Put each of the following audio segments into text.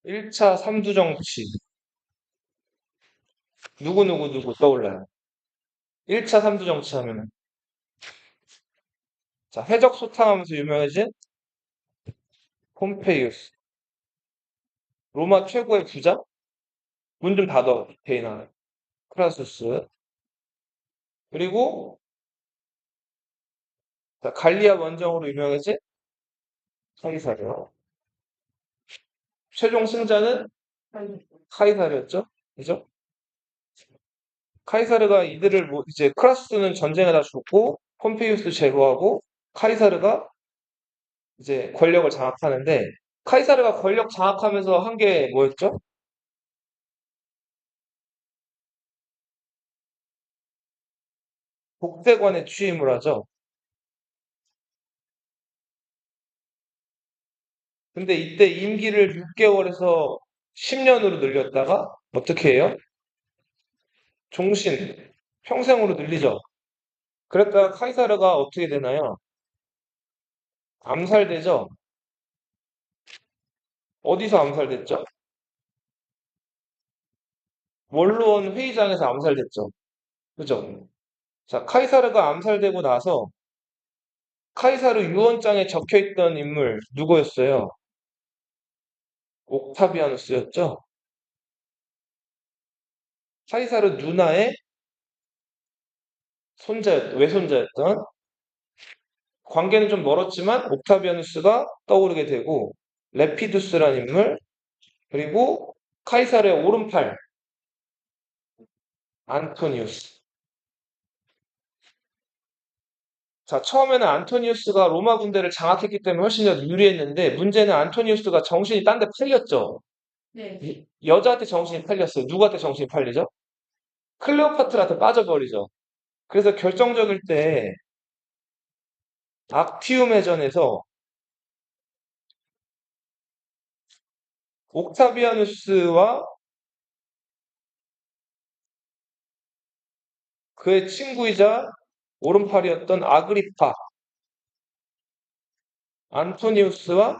1차 삼두 정치. 누구 떠올라요? 1차 삼두 정치 하면은. 자, 해적 소탕하면서 유명해진 폼페이우스. 로마 최고의 부자? 문 좀 닫아, 개인아. 크라수스. 그리고, 자, 갈리아 원정으로 유명해진 카이사르. 최종 승자는 카이사르였죠? 그죠? 카이사르가 이들을 이제 크라수스는 전쟁에 다 죽고 폼페이우스 제거하고 카이사르가 이제 권력을 장악하는데 카이사르가 권력 장악하면서 한 게 뭐였죠? 복대관에 취임을 하죠. 근데 이때 임기를 6개월에서 10년으로 늘렸다가 어떻게 해요? 종신, 평생으로 늘리죠. 그랬다가 카이사르가 어떻게 되나요? 암살되죠. 어디서 암살됐죠? 원로원 회의장에서 암살됐죠. 그죠? 자, 카이사르가 암살되고 나서 카이사르 유언장에 적혀 있던 인물 누구였어요? 옥타비아누스였죠. 카이사르 누나의 외손자였던 관계는 좀 멀었지만 옥타비아누스가 떠오르게 되고 레피두스라는 인물 그리고 카이사르의 오른팔 안토니우스. 자, 처음에는 안토니우스가 로마 군대를 장악했기 때문에 훨씬 더 유리했는데 문제는 안토니우스가 정신이 딴 데 팔렸죠. 네. 여자한테 정신이 팔렸어요. 누구한테 정신이 팔리죠? 클레오파트라한테 빠져버리죠. 그래서 결정적일 때 악티움 해전에서 옥타비아누스와 그의 친구이자 오른팔이었던 아그리파, 안토니우스와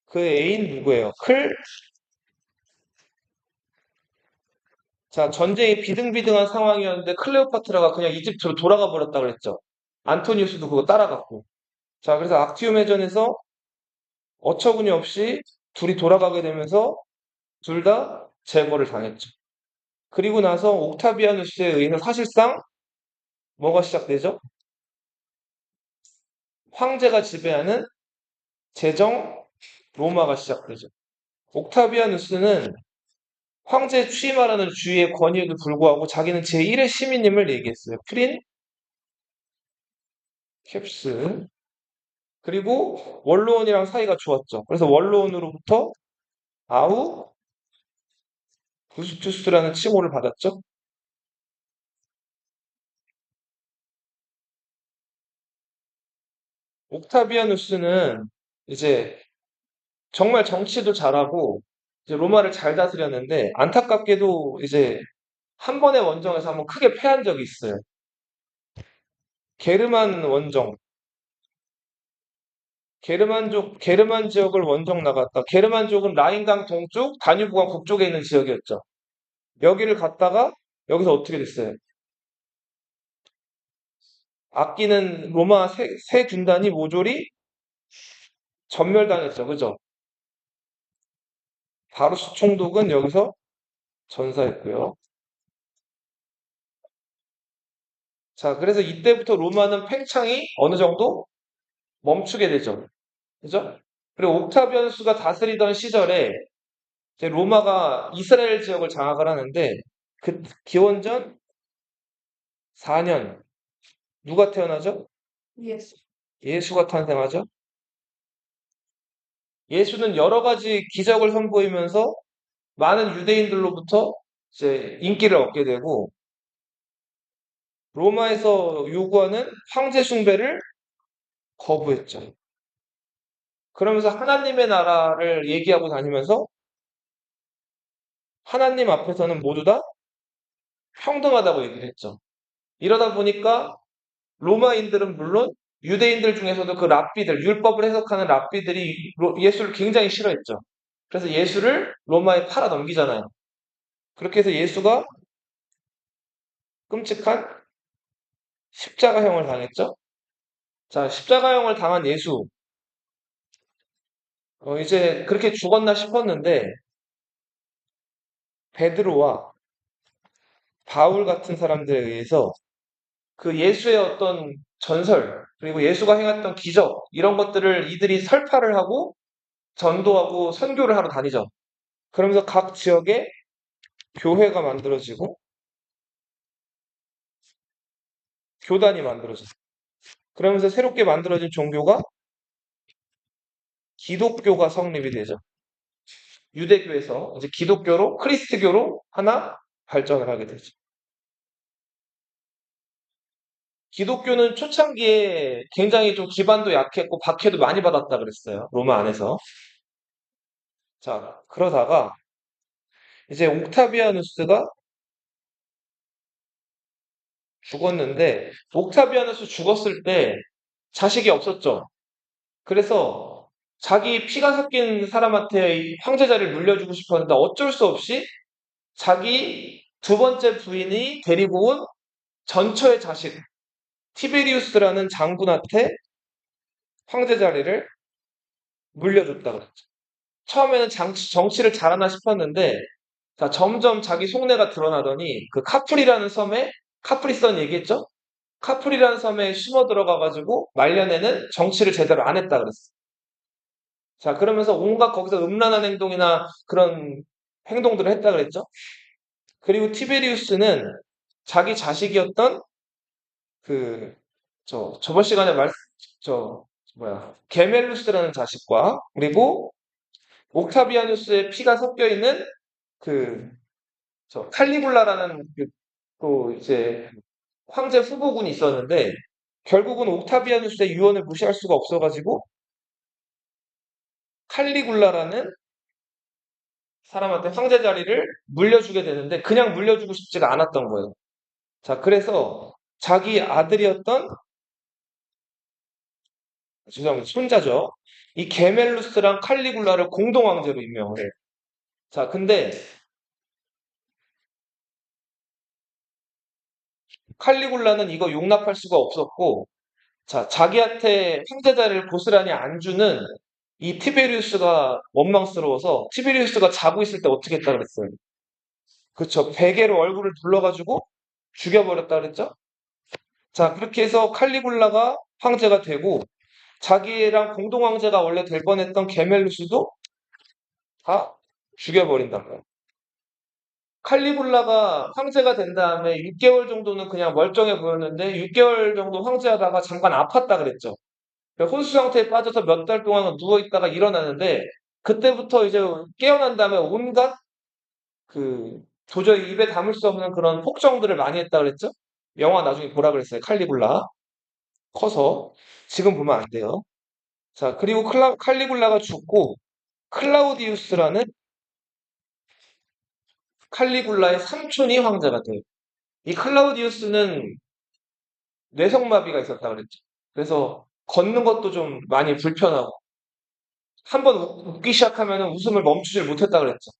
그의 애인 누구예요? 자, 전쟁이 비등비등한 상황이었는데 클레오파트라가 그냥 이집트로 돌아가 버렸다 그랬죠. 안토니우스도 그거 따라갔고. 자, 그래서 악티움 해전에서 어처구니 없이 둘이 돌아가게 되면서 둘 다 제거를 당했죠. 그리고 나서 옥타비아누스에 의해서 사실상 뭐가 시작되죠? 황제가 지배하는 제정 로마가 시작되죠. 옥타비아누스는 황제 취임하라는 주의의 권위에도 불구하고 자기는 제1의 시민임을 얘기했어요. 프린 캡스. 그리고 원로원이랑 사이가 좋았죠. 그래서 원로원으로부터 아우 구스투스라는 칭호를 받았죠. 옥타비아누스는 이제 정말 정치도 잘하고 이제 로마를 잘 다스렸는데 안타깝게도 이제 한 번의 원정에서 한번 크게 패한 적이 있어요. 게르만 원정. 게르만 지역을 원정 나갔다. 게르만족은 라인강 동쪽, 다뉴브강 북쪽에 있는 지역이었죠. 여기를 갔다가 여기서 어떻게 됐어요? 아끼는 로마 세 군단이 모조리 전멸당했죠. 그죠? 바루스 총독은 여기서 전사했고요. 자, 그래서 이때부터 로마는 팽창이 어느 정도 멈추게 되죠. 그죠? 그리고 옥타비아누스가 다스리던 시절에 이제 로마가 이스라엘 지역을 장악을 하는데 그 기원전 4년 누가 태어나죠? 예수. 예수가 탄생하죠. 예수는 여러 가지 기적을 선보이면서 많은 유대인들로부터 이제 인기를 얻게 되고 로마에서 요구하는 황제 숭배를 거부했죠. 그러면서 하나님의 나라를 얘기하고 다니면서 하나님 앞에서는 모두 다 평등하다고 얘기를 했죠. 이러다 보니까 로마인들은 물론 유대인들 중에서도 그 랍비들, 율법을 해석하는 랍비들이 예수를 굉장히 싫어했죠. 그래서 예수를 로마에 팔아 넘기잖아요. 그렇게 해서 예수가 끔찍한 십자가형을 당했죠. 자, 십자가형을 당한 예수. 이제 그렇게 죽었나 싶었는데 베드로와 바울 같은 사람들에 의해서 그 예수의 어떤 전설, 그리고 예수가 행했던 기적, 이런 것들을 이들이 설파를 하고 전도하고 선교를 하러 다니죠. 그러면서 각 지역에 교회가 만들어지고 교단이 만들어져요. 그러면서 새롭게 만들어진 종교가 기독교가 성립이 되죠. 유대교에서 이제 기독교로 크리스트교로 하나 발전을 하게 되죠. 기독교는 초창기에 굉장히 좀 기반도 약했고 박해도 많이 받았다 그랬어요. 로마 안에서. 자, 그러다가 이제 옥타비아누스가 죽었는데 옥타비아누스 죽었을 때 자식이 없었죠. 그래서 자기 피가 섞인 사람한테 이 황제 자리를 물려주고 싶었는데 어쩔 수 없이 자기 두 번째 부인이 데리고 온 전처의 자식 티베리우스라는 장군한테 황제 자리를 물려줬다 그랬죠. 처음에는 정치를 잘하나 싶었는데 자, 점점 자기 속내가 드러나더니 그 카프리라는 섬에 카프리선 얘기했죠? 카프리라는 섬에 숨어 들어가가지고 말년에는 정치를 제대로 안 했다 그랬어. 자, 그러면서 온갖 거기서 음란한 행동이나 그런 행동들을 했다 그랬죠? 그리고 티베리우스는 자기 자식이었던 그, 저번 시간에 저, 게멜루스라는 자식과 그리고 옥타비아누스의 피가 섞여 있는 그, 칼리굴라라는 또 이제 황제 후보군이 있었는데 결국은 옥타비아누스의 유언을 무시할 수가 없어가지고 칼리굴라라는 사람한테 황제 자리를 물려주게 되는데 그냥 물려주고 싶지가 않았던 거예요. 자, 그래서 자기 아들이었던 죄송합니다. 손자죠. 이 게멜루스랑 칼리굴라를 공동 황제로 임명을 해요. 자, 근데 칼리굴라는 이거 용납할 수가 없었고 자, 자기한테 황제 자리를 고스란히 안 주는 이 티베리우스가 원망스러워서 티베리우스가 자고 있을 때 어떻게 했다 그랬어요? 그쵸. 베개로 얼굴을 둘러가지고 죽여버렸다 그랬죠? 자, 그렇게 해서 칼리굴라가 황제가 되고 자기랑 공동 황제가 원래 될 뻔했던 게멜루스도 다 죽여버린단 말이에요. 칼리굴라가 황제가 된 다음에 6개월 정도는 그냥 멀쩡해 보였는데 6개월 정도 황제하다가 잠깐 아팠다 그랬죠. 혼수 상태에 빠져서 몇 달 동안 누워 있다가 일어나는데 그때부터 이제 깨어난 다음에 온갖 그 도저히 입에 담을 수 없는 그런 폭정들을 많이 했다 그랬죠? 영화 나중에 보라 그랬어요. 칼리굴라 커서 지금 보면 안 돼요. 자, 그리고 칼리굴라가 죽고 클라우디우스라는 칼리굴라의 삼촌이 황제가 돼요. 이 클라우디우스는 뇌성마비가 있었다 그랬죠. 그래서 걷는 것도 좀 많이 불편하고 한번 웃기 시작하면 웃음을 멈추질 못했다 그랬죠.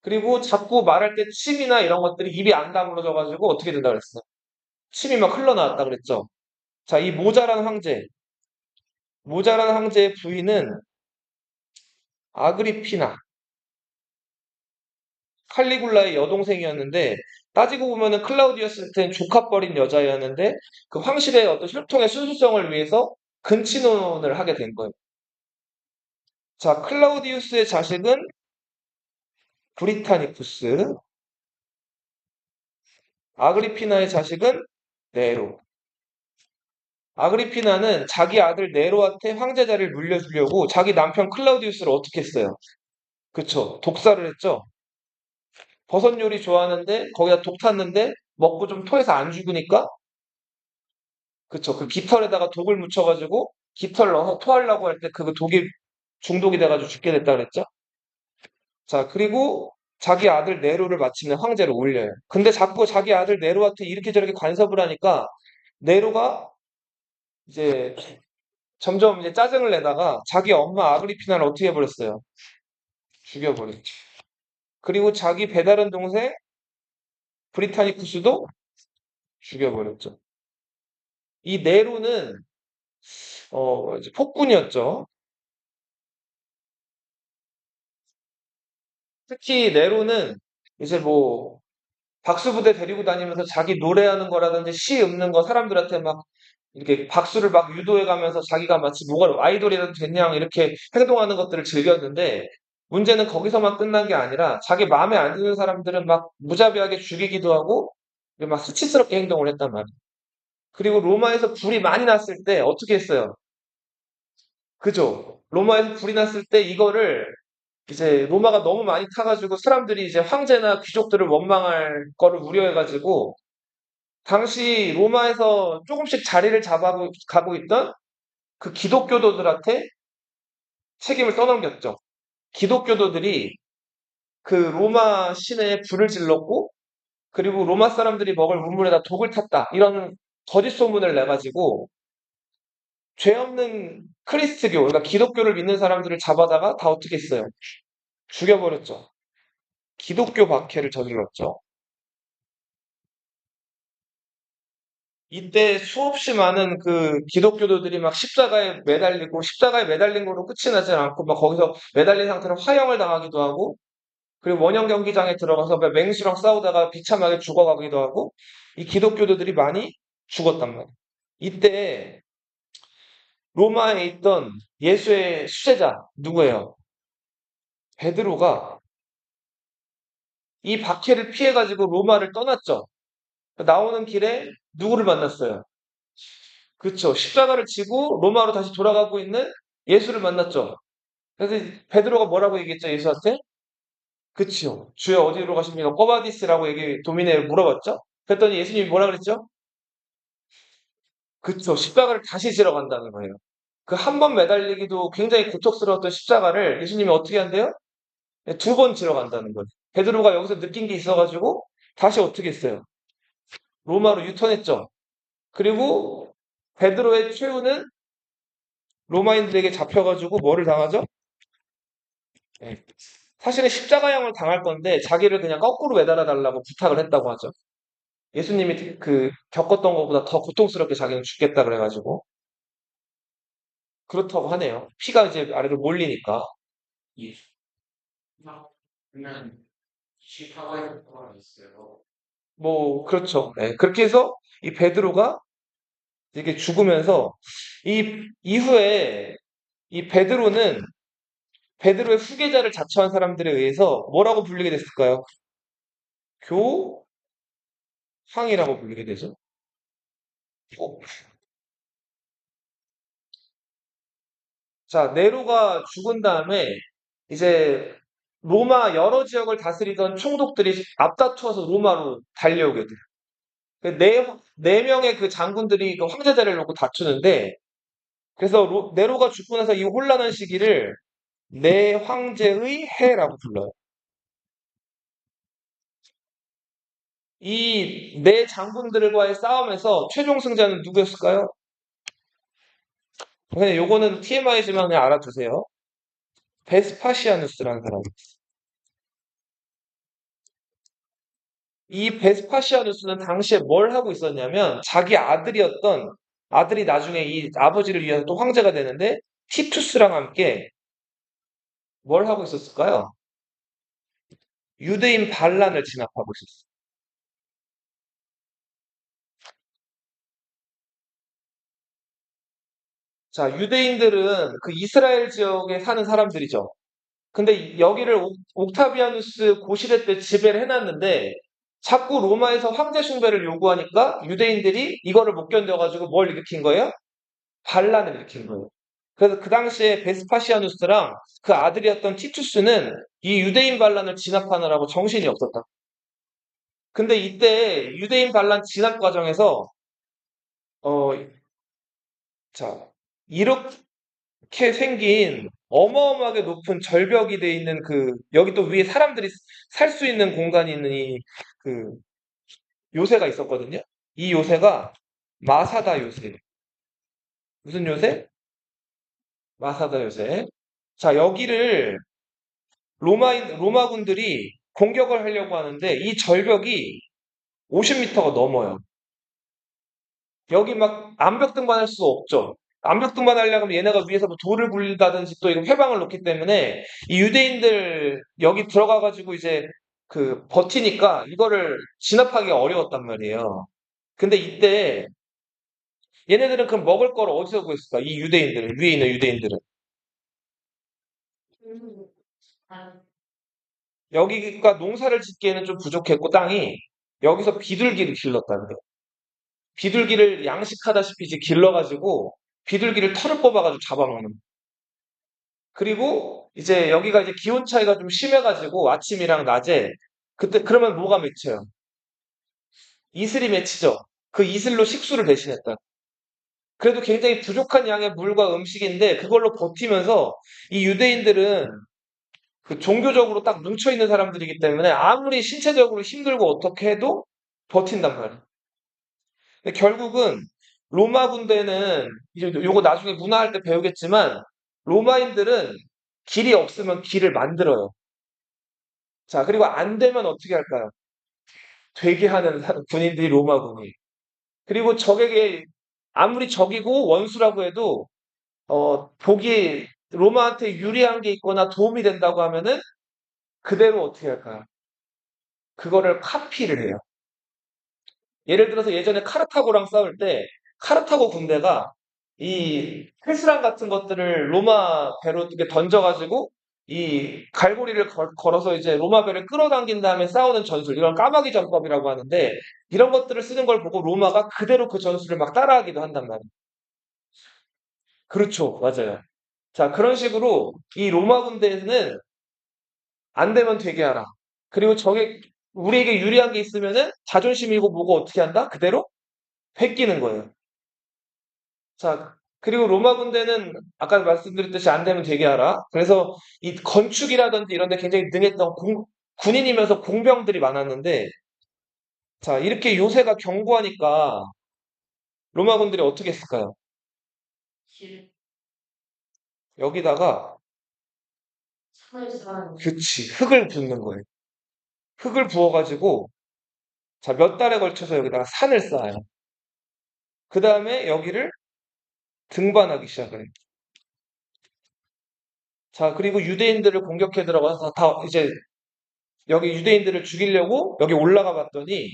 그리고 자꾸 말할 때 침이나 이런 것들이 입이 안 다물어져가지고 어떻게 된다 그랬어요. 침이 막 흘러나왔다 그랬죠. 자, 이 모자란 황제의 부인은 아그리피나, 칼리굴라의 여동생이었는데 따지고 보면은 클라우디우스한테는 조카뻘인 여자였는데 그 황실의 어떤 혈통의 순수성을 위해서 근친혼을 하게 된 거예요. 자, 클라우디우스의 자식은 브리타니쿠스, 아그리피나의 자식은 네로. 아그리피나는 자기 아들 네로한테 황제 자리를 물려주려고 자기 남편 클라우디우스를 어떻게 했어요? 그쵸. 독살을 했죠. 버섯 요리 좋아하는데 거기다 독 탔는데 먹고 좀 토해서 안 죽으니까 그쵸. 그 깃털에다가 독을 묻혀가지고 깃털 넣어서 토하려고 할 때 그 독이 중독이 돼가지고 죽게 됐다 그랬죠. 자, 그리고 자기 아들 네로를 마침내 황제로 올려요. 근데 자꾸 자기 아들 네로한테 이렇게 저렇게 간섭을 하니까 네로가 이제 점점 이제 짜증을 내다가 자기 엄마 아그리피나를 어떻게 해버렸어요? 죽여버렸죠. 그리고 자기 배다른 동생 브리타니쿠스도 죽여버렸죠. 이 네로는 이제 폭군이었죠. 특히 네로는 이제 뭐 박수부대 데리고 다니면서 자기 노래하는 거라든지 시 읊는 거 사람들한테 막 이렇게 박수를 막 유도해 가면서 자기가 마치 뭐가 아이돌이라도 됐냐 이렇게 행동하는 것들을 즐겼는데 문제는 거기서만 끝난 게 아니라 자기 마음에 안 드는 사람들은 막 무자비하게 죽이기도 하고 막 수치스럽게 행동을 했단 말이에요. 그리고 로마에서 불이 많이 났을 때 어떻게 했어요? 그죠? 로마에서 불이 났을 때 이거를 이제 로마가 너무 많이 타가지고 사람들이 이제 황제나 귀족들을 원망할 거를 우려해가지고 당시 로마에서 조금씩 자리를 잡아가고 있던 그 기독교도들한테 책임을 떠넘겼죠. 기독교도들이 그 로마 시내에 불을 질렀고 그리고 로마 사람들이 먹을 우물에다 독을 탔다. 이런 거짓 소문을 내가지고 죄 없는 크리스트교, 그러니까 기독교를 믿는 사람들을 잡아다가 다 어떻게 했어요? 죽여버렸죠. 기독교 박해를 저질렀죠. 이때 수없이 많은 그 기독교도들이 막 십자가에 매달리고 십자가에 매달린 거로 끝이 나지 않고 막 거기서 매달린 상태로 화형을 당하기도 하고 그리고 원형 경기장에 들어가서 막 맹수랑 싸우다가 비참하게 죽어가기도 하고 이 기독교도들이 많이 죽었단 말이에요. 이때 로마에 있던 예수의 수제자 누구예요? 베드로가 이 박해를 피해가지고 로마를 떠났죠. 나오는 길에 누구를 만났어요? 그쵸. 십자가를 지고 로마로 다시 돌아가고 있는 예수를 만났죠. 그래서 베드로가 뭐라고 얘기했죠? 예수한테? 그치요. 주여 어디로 가십니까? 꼬바디스라고 도미네를 물어봤죠. 그랬더니 예수님이 뭐라 그랬죠? 그쵸. 십자가를 다시 지러 간다는 거예요. 그 한 번 매달리기도 굉장히 고통스러웠던 십자가를 예수님이 어떻게 한대요? 두 번 지러 간다는 거예요. 베드로가 여기서 느낀 게 있어가지고 다시 어떻게 했어요? 로마로 유턴했죠. 그리고 베드로의 최후는 로마인들에게 잡혀가지고 뭐를 당하죠? 예. 사실은 십자가형을 당할 건데 자기를 그냥 거꾸로 매달아 달라고 부탁을 했다고 하죠. 예수님이 그 겪었던 것보다 더 고통스럽게 자기는 죽겠다 그래가지고 그렇다고 하네요. 피가 이제 아래로 몰리니까. 예. 뭐 그렇죠. 네. 그렇게 해서 이 베드로가 이렇게 죽으면서 이 이후에 이 베드로의 후계자를 자처한 사람들에 의해서 뭐라고 불리게 됐을까요? 교황이라고 불리게 되죠. 어, 자, 네로가 죽은 다음에 이제 로마 여러 지역을 다스리던 총독들이 앞다투어서 로마로 달려오게 돼요. 네 명의 그 장군들이 그 황제자리를 놓고 다투는데 그래서 네로가 죽고 나서 이 혼란한 시기를 네 황제의 해라고 불러요. 이 네 장군들과의 싸움에서 최종 승자는 누구였을까요? 그냥 요거는 TMI지만 그냥 알아두세요. 베스파시아누스라는 사람. 이 베스파시아누스는 당시에 뭘 하고 있었냐면 아들이 나중에 이 아버지를 위해서 또 황제가 되는데 티투스랑 함께 뭘 하고 있었을까요? 유대인 반란을 진압하고 있었어요. 자, 유대인들은 그 이스라엘 지역에 사는 사람들이죠. 근데 여기를 옥타비아누스 고시대 때 지배를 해놨는데 자꾸 로마에서 황제 숭배를 요구하니까 유대인들이 이거를 못 견뎌가지고 뭘 일으킨 거예요? 반란을 일으킨 거예요. 그래서 그 당시에 베스파시아누스랑 그 아들이었던 티투스는 이 유대인 반란을 진압하느라고 정신이 없었다. 근데 이때 유대인 반란 진압 과정에서 어, 자, 이렇게 생긴 어마어마하게 높은 절벽이 돼 있는 여기 또 위에 사람들이 살 수 있는 공간이 있는 그 요새가 있었거든요. 이 요새가 마사다 요새. 무슨 요새? 마사다 요새. 자, 여기를 로마군들이 공격을 하려고 하는데 이 절벽이 50m가 넘어요. 여기 막 암벽 등반할 수 없죠. 암벽 등반하려면 얘네가 위에서 뭐 돌을 굴린다든지 또 이거 회방을 놓기 때문에 이 유대인들 여기 들어가가지고 이제 그 버티니까 이거를 진압하기가 어려웠단 말이에요. 근데 이때 얘네들은 그럼 먹을 걸 어디서 구했을까? 이 유대인들, 위에 있는 유대인들은. 여기가 농사를 짓기에는 좀 부족했고 땅이 여기서 비둘기를 길렀다는 거예요. 비둘기를 양식하다시피 이제 길러가지고 비둘기를 털을 뽑아가지고 잡아먹는. 그리고 이제 여기가 이제 기온 차이가 좀 심해가지고 아침이랑 낮에 그때 그러면 뭐가 맺혀요? 이슬이 맺히죠. 그 이슬로 식수를 대신했다. 그래도 굉장히 부족한 양의 물과 음식인데 그걸로 버티면서 이 유대인들은 그 종교적으로 딱 뭉쳐 있는 사람들이기 때문에 아무리 신체적으로 힘들고 어떻게 해도 버틴단 말이에요. 근데 결국은 로마 군대는 이제 요거 나중에 문화할 때 배우겠지만 로마인들은 길이 없으면 길을 만들어요. 자, 그리고 안 되면 어떻게 할까요? 되게 하는 군인들이 로마군이. 그리고 적에게 아무리 적이고 원수라고 해도 보기 로마한테 유리한 게 있거나 도움이 된다고 하면은 그대로 어떻게 할까요? 그거를 카피를 해요. 예를 들어서 예전에 카르타고랑 싸울 때 카르타고 군대가 이 페스랑 같은 것들을 로마 배로 이렇게 던져가지고 이 갈고리를 걸어서 이제 로마 배를 끌어당긴 다음에 싸우는 전술, 이걸 까마귀 전법이라고 하는데 이런 것들을 쓰는 걸 보고 로마가 그대로 그 전술을 막 따라하기도 한단 말이에요. 그렇죠. 맞아요. 자, 그런 식으로 이 로마 군대는 안 되면 되게 하라. 그리고 우리에게 유리한 게 있으면은 자존심이고 뭐고 어떻게 한다? 그대로 베끼는 거예요. 자, 그리고 로마 군대는 아까 말씀드렸듯이 안 되면 되게 하라. 그래서 이 건축이라든지 이런 데 굉장히 능했던 군인이면서 공병들이 많았는데, 자, 이렇게 요새가 견고하니까 로마 군들이 어떻게 했을까요? 여기다가, 그치, 흙을 붓는 거예요. 흙을 부어가지고, 자, 몇 달에 걸쳐서 여기다가 산을 쌓아요. 그 다음에 여기를 등반하기 시작을 해요. 자, 그리고 유대인들을 공격해 들어가서 다 이제 여기 유대인들을 죽이려고 여기 올라가 봤더니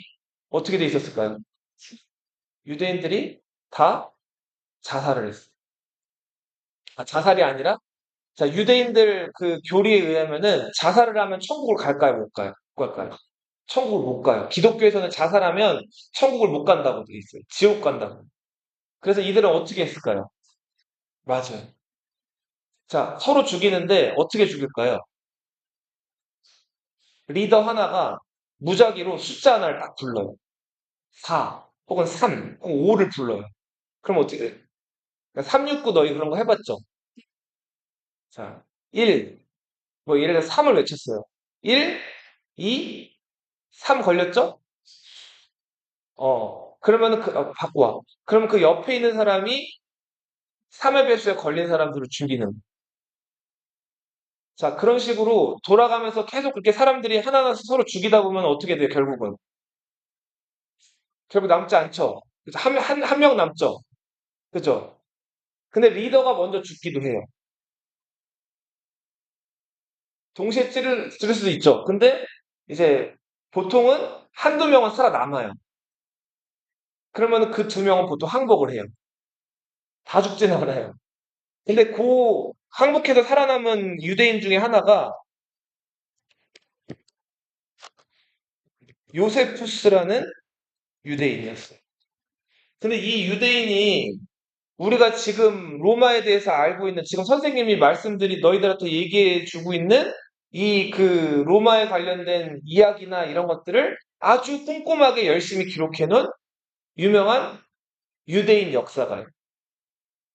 어떻게 돼 있었을까요? 유대인들이 다 자살을 했어요. 아, 자살이 아니라, 자, 유대인들 그 교리에 의하면은 자살을 하면 천국을 갈까요? 못 가요? 못 갈까요? 천국을 못 가요. 기독교에서는 자살하면 천국을 못 간다고 돼 있어요. 지옥 간다고. 그래서 이들은 어떻게 했을까요? 맞아요. 자, 서로 죽이는데 어떻게 죽일까요? 리더 하나가 무작위로 숫자 하나를 딱 불러요. 4 혹은 3 혹은 5를 불러요. 그럼 어떻게 돼요? 369 너희 그런 거 해봤죠? 자, 1, 뭐 예를 들어 3을 외쳤어요. 1, 2, 3 걸렸죠? 그러면은 바꿔. 그러면 그 옆에 있는 사람이 3의 배수에 걸린 사람들을 죽이는. 자, 그런 식으로 돌아가면서 계속 그렇게 사람들이 하나하나씩 서로 죽이다 보면 어떻게 돼요, 결국은? 결국 남지 않죠? 그죠? 한 명 남죠? 그죠? 근데 리더가 먼저 죽기도 해요. 동시에 찌를 수도 있죠. 근데 이제 보통은 한두 명은 살아남아요. 그러면 그 두 명은 보통 항복을 해요. 다 죽지는 않아요. 근데 항복해서 살아남은 유대인 중에 하나가 요세푸스라는 유대인이었어요. 근데 이 유대인이 우리가 지금 로마에 대해서 알고 있는, 지금 선생님이 너희들한테 얘기해 주고 있는 이 그 로마에 관련된 이야기나 이런 것들을 아주 꼼꼼하게 열심히 기록해 놓은 유명한 유대인 역사가요.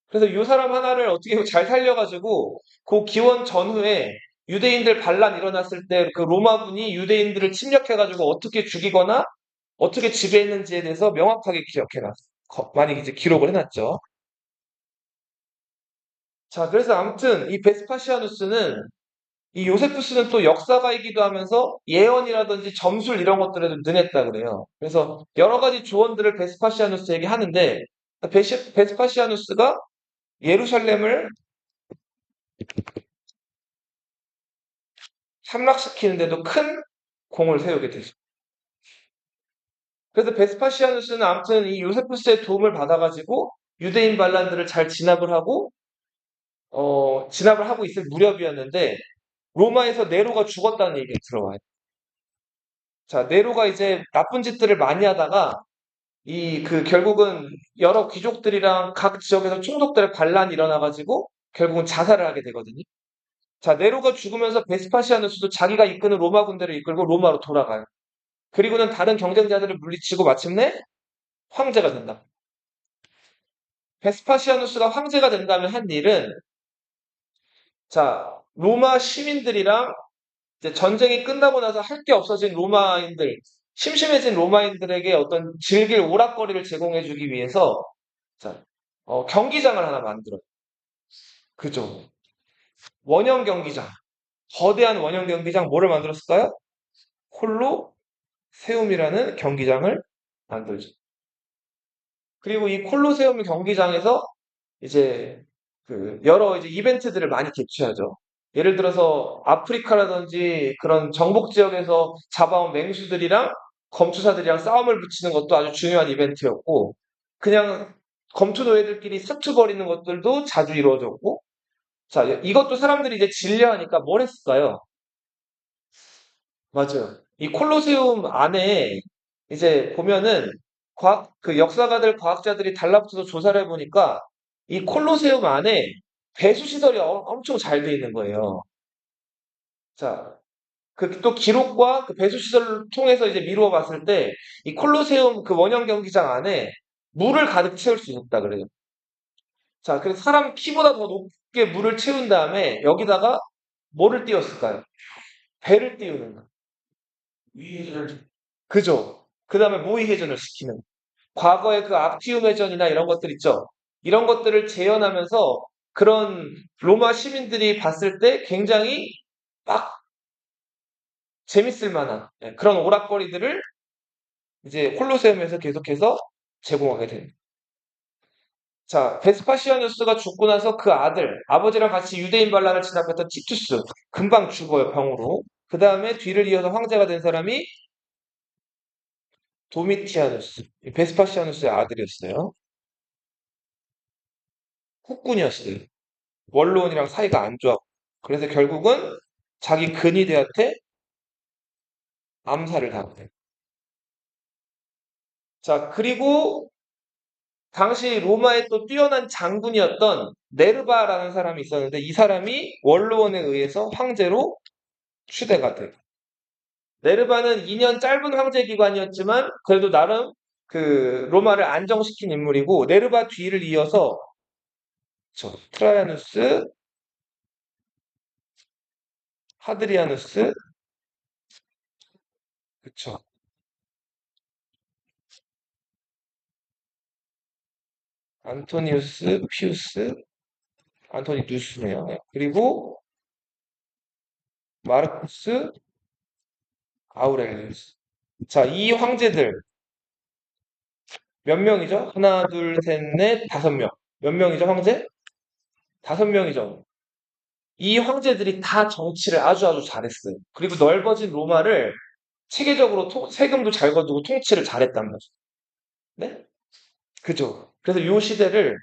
그래서 이 사람 하나를 어떻게 잘 살려가지고 그 기원 전후에 유대인들 반란 일어났을 때 그 로마군이 유대인들을 침략해가지고 어떻게 죽이거나 어떻게 지배했는지에 대해서 명확하게 기억해놨어. 많이 이제 기록을 해놨죠. 자, 그래서 아무튼 이 베스파시아누스는 이 요세푸스는 또 역사가이기도 하면서 예언이라든지 점술 이런 것들에도 능했다 그래요. 그래서 여러 가지 조언들을 베스파시아누스에게 하는데 베스파시아누스가 예루살렘을 함락시키는데도 큰 공을 세우게 되죠. 그래서 베스파시아누스는 아무튼 이 요세푸스의 도움을 받아가지고 유대인 반란들을 잘 진압을 하고 있을 무렵이었는데 로마에서 네로가 죽었다는 얘기가 들어와요. 자, 네로가 이제 나쁜 짓들을 많이 하다가 결국은 여러 귀족들이랑 각 지역에서 총독들의 반란이 일어나가지고 결국은 자살을 하게 되거든요. 자, 네로가 죽으면서 베스파시아누스도 자기가 이끄는 로마 군대를 이끌고 로마로 돌아가요. 그리고는 다른 경쟁자들을 물리치고 마침내 황제가 된다. 베스파시아누스가 황제가 된다면 한 일은 자, 로마 시민들이랑 이제 전쟁이 끝나고 나서 할 게 없어진 로마인들, 심심해진 로마인들에게 어떤 즐길 오락거리를 제공해주기 위해서 자, 경기장을 하나 만들어요. 그죠? 원형 경기장. 거대한 원형 경기장 뭐를 만들었을까요? 콜로세움이라는 경기장을 만들죠. 그리고 이 콜로세움 경기장에서 이제 여러 이제 이벤트들을 많이 개최하죠. 예를 들어서 아프리카라든지 그런 정복 지역에서 잡아온 맹수들이랑 검투사들이랑 싸움을 붙이는 것도 아주 중요한 이벤트였고, 그냥 검투 노예들끼리 사투 벌이는 것들도 자주 이루어졌고, 자, 이것도 사람들이 이제 질려하니까 뭘 했을까요? 맞아요. 이 콜로세움 안에 이제 보면은 역사가들, 과학자들이 달라붙어서 조사를 해보니까 이 콜로세움 안에 배수 시설이 엄청 잘 돼 있는 거예요. 자, 또 기록과 그 배수 시설을 통해서 이제 미루어 봤을 때 이 콜로세움 그 원형 경기장 안에 물을 가득 채울 수 있다 그래요. 자, 그래서 사람 키보다 더 높게 물을 채운 다음에 여기다가 뭐를 띄웠을까요? 배를 띄우는 거. 위를. 그죠? 그 다음에 모의 회전을 시키는. 과거의 그 악티움 회전이나 이런 것들 있죠? 이런 것들을 재현하면서 그런 로마 시민들이 봤을 때 굉장히 막 재밌을 만한 그런 오락거리들을 이제 콜로세움에서 계속해서 제공하게 됩니다. 자, 베스파시아누스가 죽고 나서 그 아버지랑 같이 유대인 반란을 진압했던 티투스, 금방 죽어요, 병으로. 그 다음에 뒤를 이어서 황제가 된 사람이 도미티아누스, 베스파시아누스의 아들이었어요. 국군이었어요. 원로원이랑 사이가 안 좋았고. 그래서 결국은 자기 근위대한테 암살을 당해요. 자, 그리고 당시 로마의 또 뛰어난 장군이었던 네르바라는 사람이 있었는데 이 사람이 원로원에 의해서 황제로 추대가 돼요. 네르바는 2년 짧은 황제 기관이었지만 그래도 나름 로마를 안정시킨 인물이고 네르바 뒤를 이어서 트라이아누스, 하드리아누스, 그쵸. 안토니우스, 피우스, 안토니 누스네요. 네. 그리고 마르쿠스, 아우렐리우스. 자, 이 황제들 몇 명이죠? 하나, 둘, 셋, 넷, 5명. 몇 명이죠, 황제? 5명이죠. 이 황제들이 다 정치를 아주 아주 잘했어요. 그리고 넓어진 로마를 체계적으로 세금도 잘 거두고 통치를 잘했단 말이죠. 네? 그죠. 그래서 요 시대를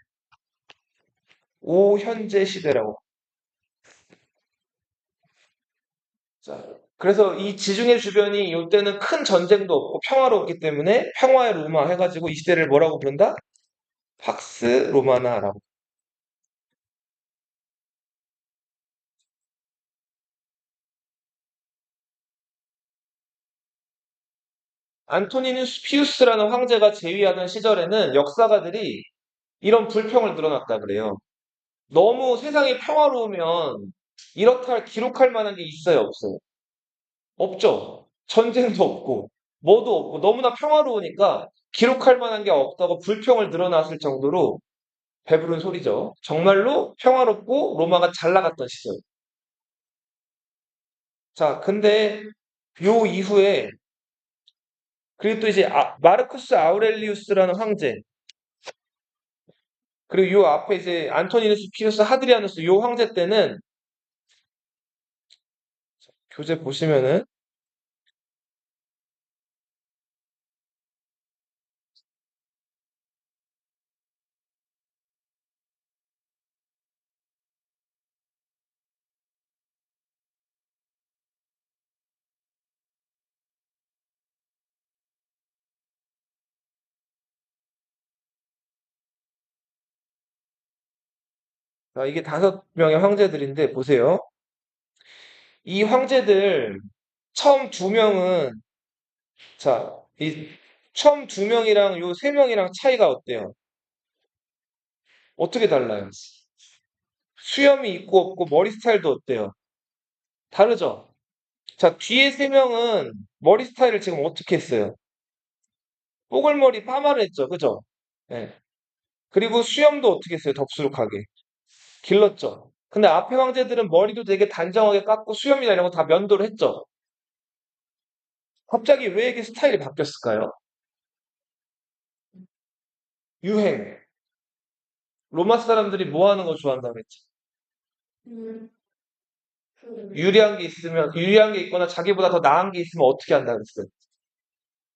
오현재 시대라고. 자, 그래서 이 지중해 주변이 이때는 큰 전쟁도 없고 평화로웠기 때문에 평화의 로마 해가지고 이 시대를 뭐라고 부른다? 팍스 로마나라고. 안토니누스 피우스라는 황제가 재위하던 시절에는 역사가들이 이런 불평을 늘어났다 그래요. 너무 세상이 평화로우면 이렇다 기록할 만한 게 있어요, 없어요? 없죠. 전쟁도 없고, 뭐도 없고, 너무나 평화로우니까 기록할 만한 게 없다고 불평을 늘어났을 정도로 배부른 소리죠. 정말로 평화롭고 로마가 잘 나갔던 시절. 자, 근데 요 이후에 그리고 또 이제 마르쿠스 아우렐리우스라는 황제 그리고 요 앞에 이제 안토니누스 피우스 하드리아누스 요 황제 때는 교재 보시면은 자, 이게 5명의 황제들인데 보세요. 이 황제들 처음 2명은 자, 이 처음 2명이랑 요 3명이랑 차이가 어때요? 어떻게 달라요? 수염이 있고 없고 머리 스타일도 어때요? 다르죠? 자, 뒤에 3명은 머리 스타일을 지금 어떻게 했어요? 뽀글머리 파마를 했죠. 그죠? 예. 그리고 수염도 어떻게 했어요? 덥수룩하게. 길렀죠. 근데 앞에 황제들은 머리도 되게 단정하게 깎고 수염이나 이런 거 다 면도를 했죠. 갑자기 왜 이게 스타일이 바뀌었을까요? 유행. 로마 사람들이 뭐 하는 거 좋아한다고 그랬지? 유리한 게 있거나 자기보다 더 나은 게 있으면 어떻게 한다 그랬어요?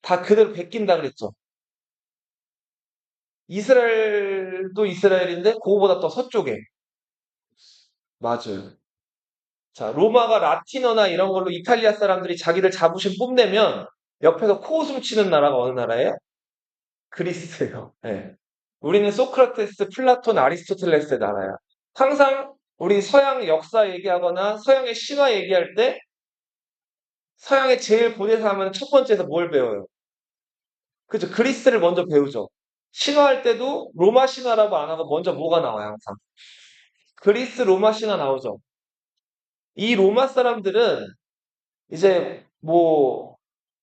다 그대로 베낀다 그랬죠. 이스라엘도 이스라엘인데 그거보다 더 서쪽에. 맞아요. 자, 로마가 라틴어나 이런 걸로 이탈리아 사람들이 자기들 자부심 뽐내면 옆에서 코웃음 치는 나라가 어느 나라예요? 그리스예요. 예. 우리는 소크라테스, 플라톤, 아리스토텔레스의 나라야. 항상 우리 서양 역사 얘기하거나 서양의 신화 얘기할 때 서양의 제일 고대사 하면 첫 번째에서 뭘 배워요? 그죠? 그리스를 먼저 배우죠. 신화할 때도 로마 신화라고 안 하고 먼저 뭐가 나와요, 항상? 그리스 로마 신화 나오죠. 이 로마 사람들은 이제 뭐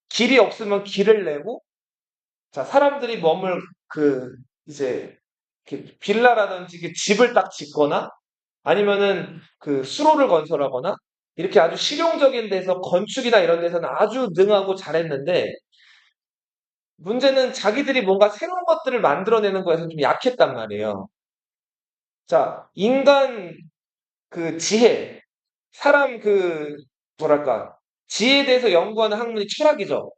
길이 없으면 길을 내고 자, 사람들이 머물 그 이제 이렇게 빌라라든지 이렇게 집을 딱 짓거나 아니면은 그 수로를 건설하거나 이렇게 아주 실용적인 데서 건축이나 이런 데서는 아주 능하고 잘했는데 문제는 자기들이 뭔가 새로운 것들을 만들어내는 거에서 좀 약했단 말이에요. 자, 인간 그 지혜, 사람 그 뭐랄까 지혜에 대해서 연구하는 학문이 철학이죠.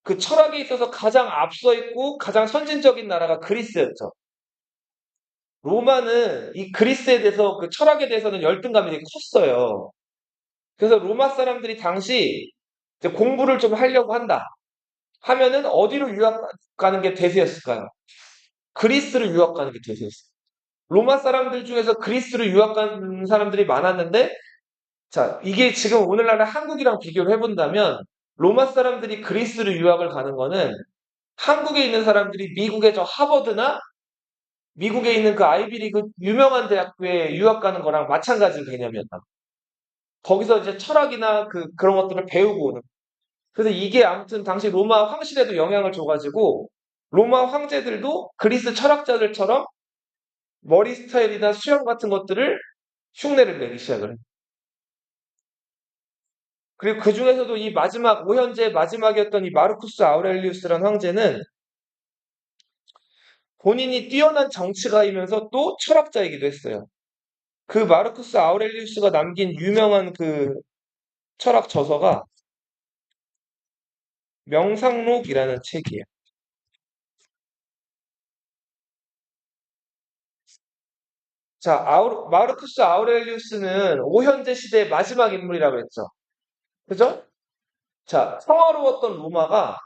그 철학에 있어서 가장 앞서 있고 가장 선진적인 나라가 그리스였죠. 로마는 이 그리스에 대해서 그 철학에 대해서는 열등감이 되게 컸어요. 그래서 로마 사람들이 당시 이제 공부를 좀 하려고 한다 하면은 어디로 유학 가는 게 대세였을까요? 그리스로 유학 가는 게 대세였어요. 로마 사람들 중에서 그리스로 유학 가는 사람들이 많았는데 자, 이게 지금 오늘날의 한국이랑 비교를 해본다면 로마 사람들이 그리스로 유학을 가는 거는 한국에 있는 사람들이 미국의 저 하버드나 미국에 있는 그 아이비리그 유명한 대학교에 유학 가는 거랑 마찬가지 개념이었다. 거기서 이제 철학이나 그런 것들을 배우고 오는. 그래서 이게 아무튼 당시 로마 황실에도 영향을 줘가지고 로마 황제들도 그리스 철학자들처럼 머리 스타일이나 수영 같은 것들을 흉내를 내기 시작을 해요. 그리고 그 중에서도 이 마지막 오현제의 마지막이었던 이 마르쿠스 아우렐리우스라는 황제는 본인이 뛰어난 정치가이면서 또 철학자이기도 했어요. 그 마르쿠스 아우렐리우스가 남긴 유명한 그 철학 저서가 명상록이라는 책이에요. 자, 마르쿠스 아우렐리우스는 오현제 시대의 마지막 인물이라고 했죠. 그죠? 자, 평화로웠던 로마가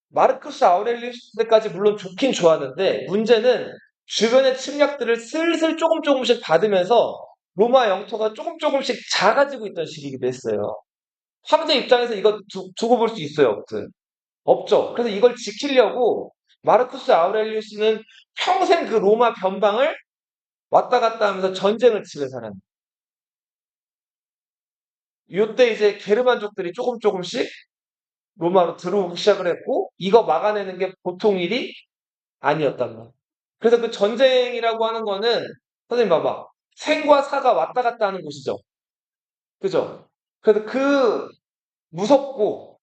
마르쿠스 아우렐리우스 때까지 물론 좋긴 좋았는데 문제는 주변의 침략들을 슬슬 조금 조금씩 받으면서 로마 영토가 조금 조금씩 작아지고 있던 시기이기도 했어요. 황제 입장에서 이거 두고 볼 수 있어요, 없든? 없죠. 그래서 이걸 지키려고 마르쿠스 아우렐리우스는 평생 그 로마 변방을 왔다 갔다 하면서 전쟁을 치른 사람. 이때 이제 게르만족들이 조금 조금씩 로마로 들어오기 시작을 했고 이거 막아내는 게 보통 일이 아니었단 말이에요. 그래서 그 전쟁이라고 하는 거는 선생님 봐봐. 생과 사가 왔다 갔다 하는 곳이죠. 그죠? 그래서 그 무섭고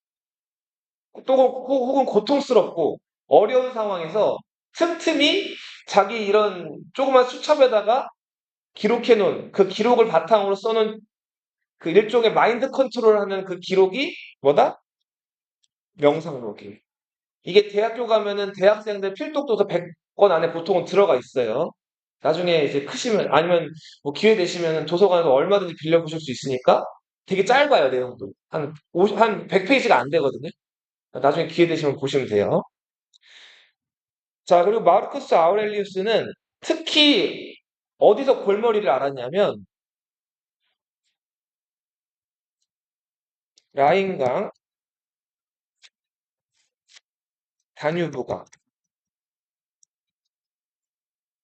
또 혹은 고통스럽고 어려운 상황에서 틈틈이 자기 이런 조그만 수첩에다가 기록해 놓은 그 기록을 바탕으로 써놓은 그 일종의 마인드 컨트롤하는 그 기록이 뭐다? 명상록이. 이게 대학교 가면은 대학생들 필독도서 100권 안에 보통은 들어가 있어요. 나중에 이제 크시면 아니면 뭐 기회 되시면 도서관에서 얼마든지 빌려보실 수 있으니까 되게 짧아요, 내용도. 한 100페이지가 안 되거든요. 나중에 기회 되시면 보시면 돼요. 자, 그리고 마르쿠스 아우렐리우스는 특히 어디서 골머리를 앓았냐면 라인강, 다뉴브강.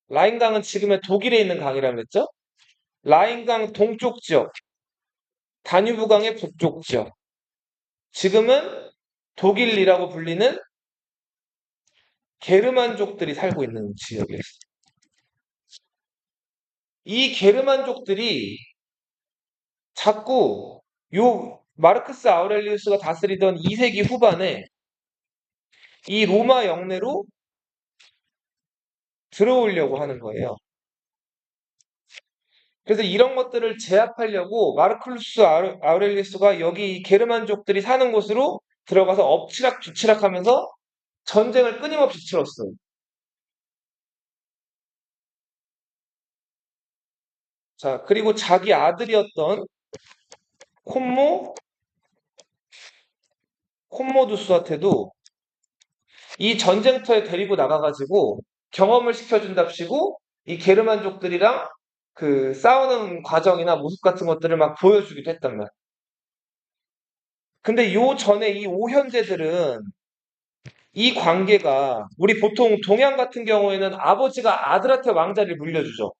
라인강은 지금의 독일에 있는 강이라고 했죠? 라인강 동쪽 지역, 다뉴브강의 북쪽 지역. 지금은 독일이라고 불리는 게르만족들이 살고 있는 지역이에요. 이 게르만족들이 자꾸 요 마르크스 아우렐리우스가 다스리던 2세기 후반에 이 로마 영내로 들어오려고 하는 거예요. 그래서 이런 것들을 제압하려고 마르크루스 아우렐리우스가 여기 게르만족들이 사는 곳으로 들어가서 엎치락 뒤치락 하면서 전쟁을 끊임없이 치렀어요. 자, 그리고 자기 아들이었던 콤모, 콤모두스한테도 이 전쟁터에 데리고 나가가지고 경험을 시켜준답시고 이 게르만족들이랑 그 싸우는 과정이나 모습 같은 것들을 막 보여주기도 했단 말이야. 근데 요 전에 이 오현제들은 이 관계가 우리 보통 동양 같은 경우에는 아버지가 아들한테 왕자를 물려주죠.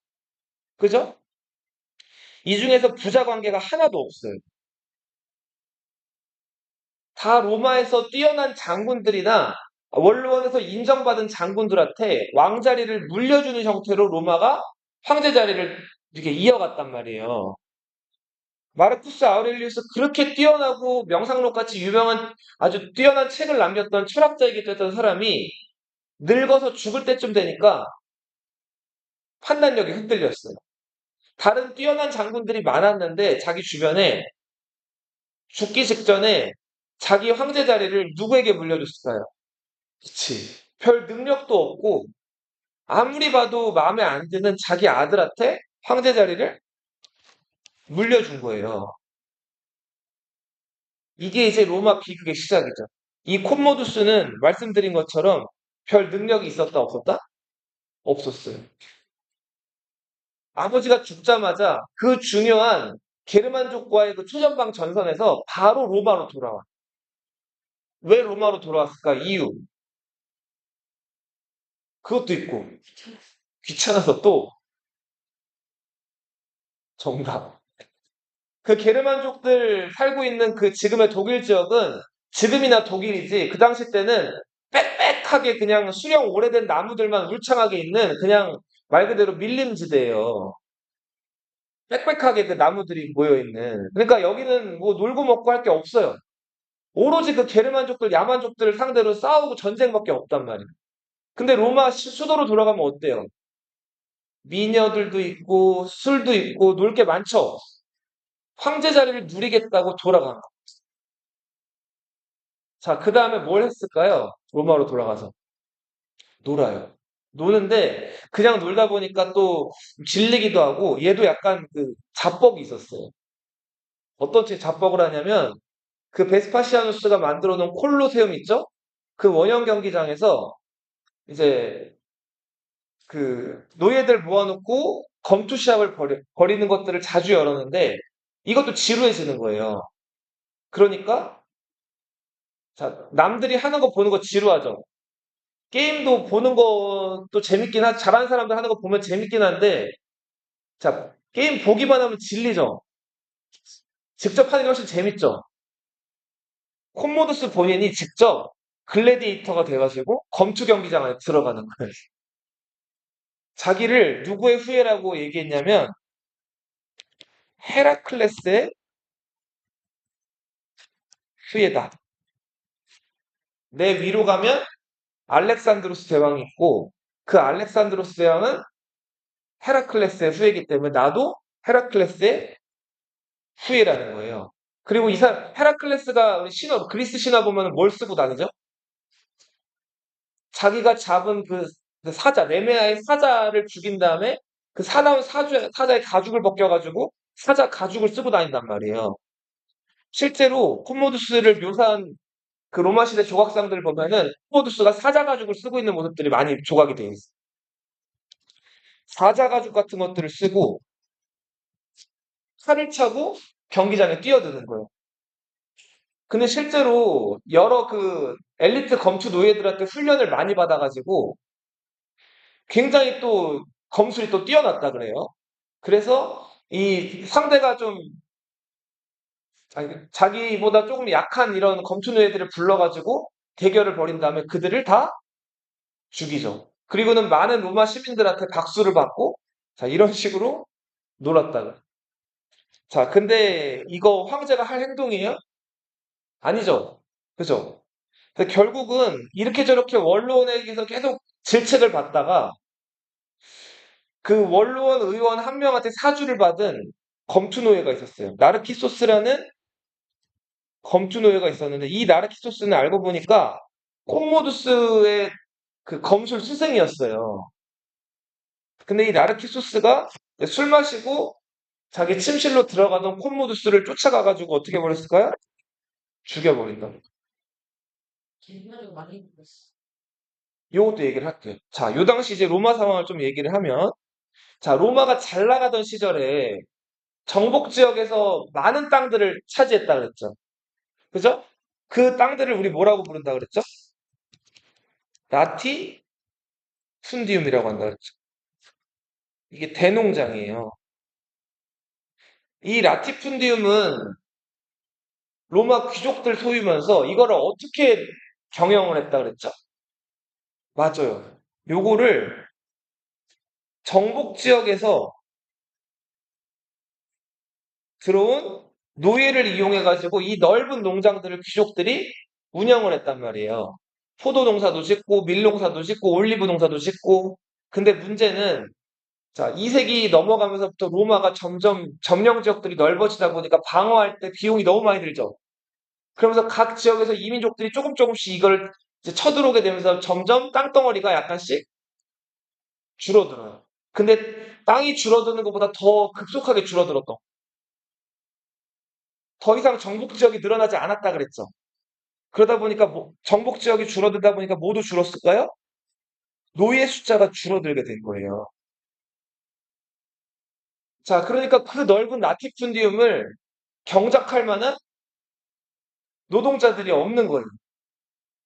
그죠? 이 중에서 부자 관계가 하나도 없어요. 다 로마에서 뛰어난 장군들이나 원로원에서 인정받은 장군들한테 왕자리를 물려주는 형태로 로마가 황제 자리를 이렇게 이어갔단 말이에요. 마르쿠스 아우렐리우스 그렇게 뛰어나고 명상록 같이 유명한 아주 뛰어난 책을 남겼던 철학자이기도 했던 사람이 늙어서 죽을 때쯤 되니까 판단력이 흔들렸어요. 다른 뛰어난 장군들이 많았는데 자기 주변에 죽기 직전에 자기 황제 자리를 누구에게 물려줬을까요? 그치. 별 능력도 없고 아무리 봐도 마음에 안 드는 자기 아들한테 황제 자리를 물려준 거예요. 이게 이제 로마 비극의 시작이죠. 이 콤모두스는 말씀드린 것처럼 별 능력이 있었다 없었다? 없었어요. 아버지가 죽자마자 그 중요한 게르만족과의 그 초전방 전선에서 바로 로마로 돌아와. 왜 로마로 돌아왔을까? 이유. 그것도 있고 귀찮아서 또 정답. 그 게르만족들 살고 있는 그 지금의 독일 지역은 지금이나 독일이지 그 당시 때는 빽빽하게 그냥 수령 오래된 나무들만 울창하게 있는 그냥 말 그대로 밀림지대예요. 빽빽하게 그 나무들이 모여 있는. 그러니까 여기는 뭐 놀고 먹고 할 게 없어요. 오로지 그 게르만족들, 야만족들을 상대로 싸우고 전쟁밖에 없단 말이에요. 근데 로마 수도로 돌아가면 어때요? 미녀들도 있고 술도 있고 놀 게 많죠. 황제 자리를 누리겠다고 돌아간 거. 자, 그 다음에 뭘 했을까요? 로마로 돌아가서 놀아요. 노는데 그냥 놀다 보니까 또 질리기도 하고 얘도 약간 그 자뻑이 있었어요. 어떤 자뻑을 하냐면 그 베스파시아누스가 만들어 놓은 콜로세움 있죠? 그 원형 경기장에서 이제 그 노예들 모아놓고 검투 시합을 벌이는 것들을 자주 열었는데 이것도 지루해지는 거예요. 그러니까 자, 남들이 하는 거 보는 거 지루하죠. 게임도 보는 것도 재밌긴 잘하는 사람들 하는 거 보면 재밌긴 한데 자, 게임 보기만 하면 질리죠. 직접 하는 게 훨씬 재밌죠. 콤모두스 본인이 직접 글래디에이터가 돼가지고 검투 경기장 안에 들어가는 거예요. 자기를 누구의 후예라고 얘기했냐면 헤라클레스의 후예다. 내 위로 가면 알렉산드로스 대왕이 있고 그 알렉산드로스 대왕은 헤라클레스의 후예이기 때문에 나도 헤라클레스의 후예라는 거예요. 그리고 이 사람 헤라클레스가 우리 신화 그리스 신화 보면 뭘 쓰고 다니죠? 자기가 잡은 그 사자 네메아의 사자를 죽인 다음에 그 사나운 사자의 가죽을 벗겨가지고 사자 가죽을 쓰고 다닌단 말이에요. 실제로 콤모두스를 묘사한 그 로마 시대 조각상들 보면은 콤모두스가 사자 가죽을 쓰고 있는 모습들이 많이 조각이 되어 있어요. 사자 가죽 같은 것들을 쓰고 칼을 차고 경기장에 뛰어드는 거예요. 근데 실제로 여러 그 엘리트 검투 노예들한테 훈련을 많이 받아가지고 굉장히 또 검술이 또 뛰어났다 그래요. 그래서 이 상대가 좀 자기보다 조금 약한 이런 검투 노예들을 불러가지고 대결을 벌인 다음에 그들을 다 죽이죠. 그리고는 많은 로마 시민들한테 박수를 받고 자 이런 식으로 놀았다. 자 근데 이거 황제가 할 행동이에요? 아니죠. 그죠? 근데 결국은 이렇게 저렇게 원로원에게서 계속 질책을 받다가 그 원로원 의원 한 명한테 사주를 받은 검투노예가 있었어요. 나르키소스라는 검투노예가 있었는데 이 나르키소스는 알고 보니까 콤모두스의 그 검술 스승이었어요. 근데 이 나르키소스가 술 마시고 자기 침실로 들어가던 콤모두스를 쫓아가가지고 어떻게 버렸을까요? 죽여버린다. 이것도 얘기를 할게요. 자, 요 당시 이제 로마 상황을 좀 얘기를 하면, 자, 로마가 잘 나가던 시절에 정복 지역에서 많은 땅들을 차지했다 그랬죠. 그죠? 그 땅들을 우리 뭐라고 부른다 그랬죠? 라티 푼디움이라고 한다 그랬죠. 이게 대농장이에요. 이 라티푼디움은 로마 귀족들 소유면서 이거를 어떻게 경영을 했다 그랬죠? 맞아요. 요거를 정복 지역에서 들어온 노예를 이용해가지고 이 넓은 농장들을 귀족들이 운영을 했단 말이에요. 포도 농사도 짓고, 밀 농사도 짓고, 올리브 농사도 짓고. 근데 문제는, 자, 2세기 넘어가면서부터 로마가 점점 점령 지역들이 넓어지다 보니까 방어할 때 비용이 너무 많이 들죠. 그러면서 각 지역에서 이민족들이 조금 조금씩 이걸 이제 쳐들어오게 되면서 점점 땅덩어리가 약간씩 줄어들어요. 근데 땅이 줄어드는 것보다 더 급속하게 줄어들었던. 더 이상 정복 지역이 늘어나지 않았다 그랬죠. 그러다 보니까 정복 지역이 줄어들다 보니까 모두 줄었을까요? 노예 숫자가 줄어들게 된 거예요. 자, 그러니까 그 넓은 라티푼디움을 경작할 만한 노동자들이 없는 거예요.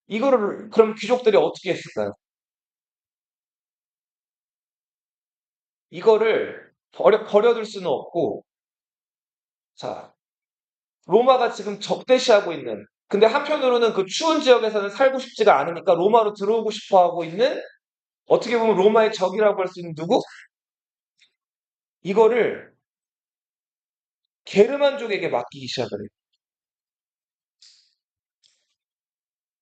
이거를 그럼 귀족들이 어떻게 했을까요? 이거를 버려둘 수는 없고, 자, 로마가 지금 적대시하고 있는, 근데 한편으로는 그 추운 지역에서는 살고 싶지가 않으니까 로마로 들어오고 싶어 하고 있는, 어떻게 보면 로마의 적이라고 할 수 있는 누구? 이거를 게르만족에게 맡기기 시작을 해요.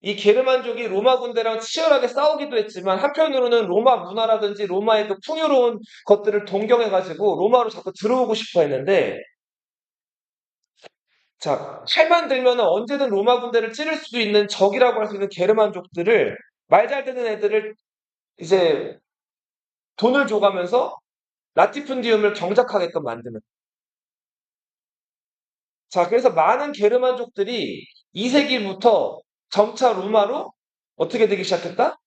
이 게르만족이 로마 군대랑 치열하게 싸우기도 했지만 한편으로는 로마 문화라든지 로마의 그 풍요로운 것들을 동경해가지고 로마로 자꾸 들어오고 싶어 했는데 자, 칼만 들면 언제든 로마 군대를 찌를 수도 있는 적이라고 할 수 있는 게르만족들을 말 잘 듣는 애들을 이제 돈을 줘가면서 라티푼디움을 경작하게끔 만드는. 자, 그래서 많은 게르만족들이 2세기부터 점차 로마로 어떻게 되기 시작했다?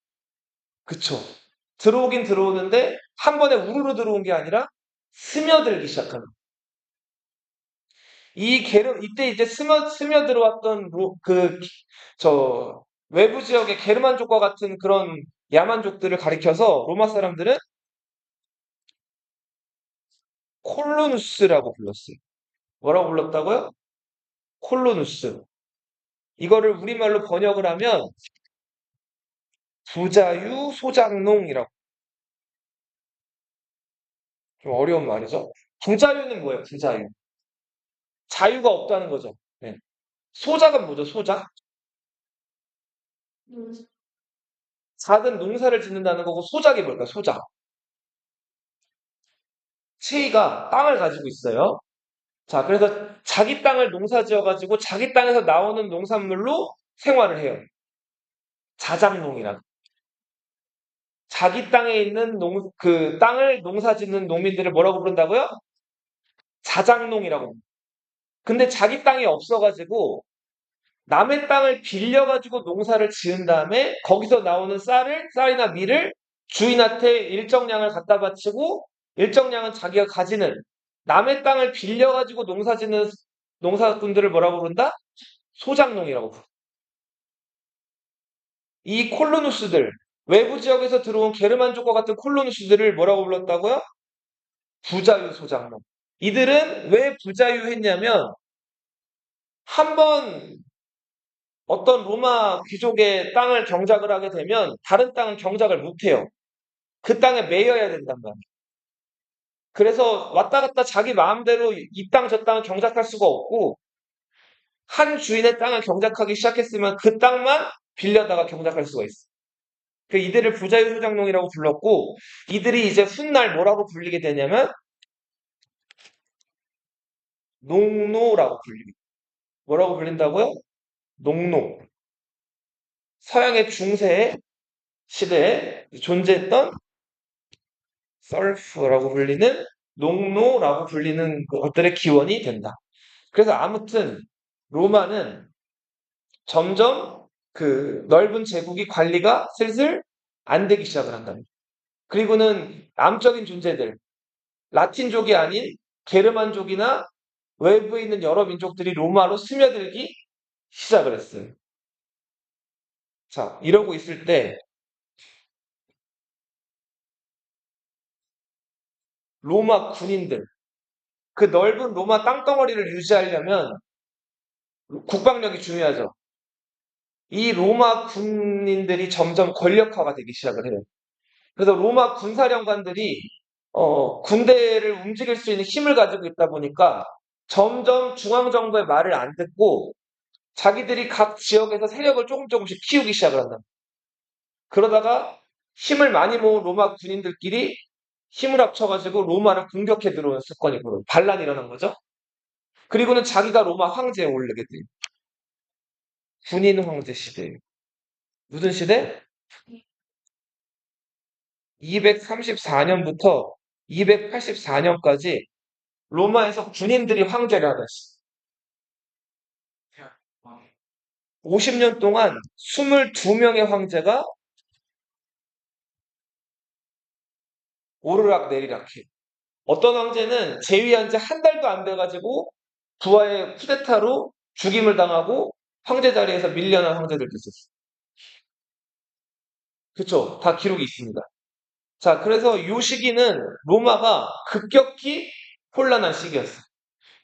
그쵸. 들어오긴 들어오는데 한 번에 우르르 들어온 게 아니라 스며들기 시작하는. 이때 이제 스며들어왔던 외부 지역의 게르만족과 같은 그런 야만족들을 가리켜서 로마 사람들은 콜로누스라고 불렀어요. 뭐라고 불렀다고요? 콜로누스. 이거를 우리말로 번역을 하면 부자유 소장농이라고. 좀 어려운 말이죠. 부자유는 뭐예요? 부자유. 자유가 없다는 거죠. 네. 소작은 뭐죠? 소작? 작은 농사를 짓는다는 거고 소작이 뭘까요? 소작. 체이가 땅을 가지고 있어요. 자, 그래서 자기 땅을 농사 지어가지고 자기 땅에서 나오는 농산물로 생활을 해요. 자작농이라고. 자기 땅에 있는 그 땅을 농사 짓는 농민들을 뭐라고 부른다고요? 자작농이라고. 근데 자기 땅이 없어가지고 남의 땅을 빌려가지고 농사를 지은 다음에 거기서 나오는 쌀이나 밀을 주인한테 일정량을 갖다 바치고 일정량은 자기가 가지는 남의 땅을 빌려가지고 농사 짓는 농사꾼들을 뭐라고 부른다? 소작농이라고 부른다. 이 콜로누스들, 외부 지역에서 들어온 게르만족과 같은 콜로누스들을 뭐라고 불렀다고요? 부자유 소작농. 이들은 왜 부자유했냐면 한번 어떤 로마 귀족의 땅을 경작을 하게 되면 다른 땅은 경작을 못해요. 그 땅에 매여야 된단 말이에요. 그래서 왔다 갔다 자기 마음대로 이 땅 저 땅을 경작할 수가 없고 한 주인의 땅을 경작하기 시작했으면 그 땅만 빌려다가 경작할 수가 있어요. 그 이들을 부자유 소작농이라고 불렀고 이들이 이제 훗날 뭐라고 불리게 되냐면 농노라고 불립니다. 뭐라고 불린다고요? 농노. 서양의 중세 시대에 존재했던 썰프라고 불리는 농노라고 불리는 것들의 기원이 된다. 그래서 아무튼 로마는 점점 그 넓은 제국이 관리가 슬슬 안 되기 시작을 한답니다. 그리고는 암적인 존재들, 라틴족이 아닌 게르만족이나 외부에 있는 여러 민족들이 로마로 스며들기 시작을 했어요. 자, 이러고 있을 때 로마 군인들, 그 넓은 로마 땅덩어리를 유지하려면 국방력이 중요하죠. 이 로마 군인들이 점점 권력화가 되기 시작을 해요. 그래서 로마 군사령관들이 군대를 움직일 수 있는 힘을 가지고 있다 보니까 점점 중앙정부의 말을 안 듣고 자기들이 각 지역에서 세력을 조금씩 키우기 시작을 한다. 그러다가 힘을 많이 모은 로마 군인들끼리 힘을 합쳐가지고 로마를 공격해 들어오는 사건이 반란이 일어난 거죠. 그리고는 자기가 로마 황제에 오르게 돼요. 군인 황제 시대. 무슨 시대? 234년부터 284년까지 로마에서 군인들이 황제를 하다 했어요. 50년 동안 22명의 황제가 오르락 내리락 해요. 어떤 황제는 재위한 지 한 달도 안 돼가지고 부하의 쿠데타로 죽임을 당하고 황제 자리에서 밀려난 황제들도 있었어요. 그쵸? 다 기록이 있습니다. 자, 그래서 이 시기는 로마가 급격히 혼란한 시기였어요.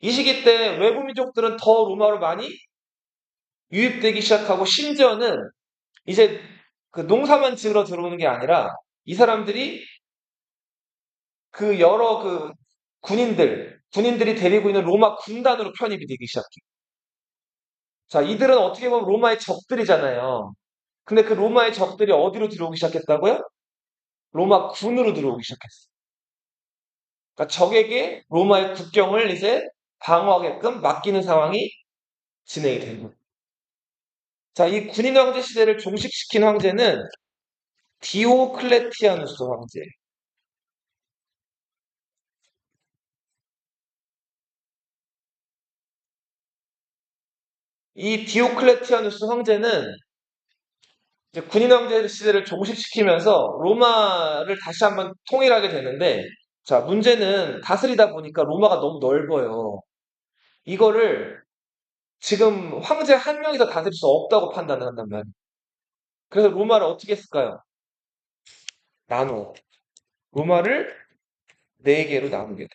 이 시기 때 외부 민족들은 더 로마로 많이 유입되기 시작하고 심지어는 이제 그 농사만 지으러 들어오는 게 아니라 이 사람들이 그 여러 그 군인들이 데리고 있는 로마 군단으로 편입이 되기 시작해요. 자, 이들은 어떻게 보면 로마의 적들이잖아요. 근데 그 로마의 적들이 어디로 들어오기 시작했다고요? 로마 군으로 들어오기 시작했어요. 그러니까 적에게 로마의 국경을 이제 방어하게끔 맡기는 상황이 진행이 된 거예요. 자, 이 군인 황제 시대를 종식시킨 황제는 디오클레티아누스 황제. 이 디오클레티아누스 황제는 이제 군인 황제 시대를 종식시키면서 로마를 다시 한번 통일하게 되는데, 자, 문제는 다스리다 보니까 로마가 너무 넓어요. 이거를 지금 황제 한 명이서 다스릴 수 없다고 판단을 한단 말이에요. 그래서 로마를 어떻게 했을까요? 나눠. 로마를 네 개로 나누게 돼.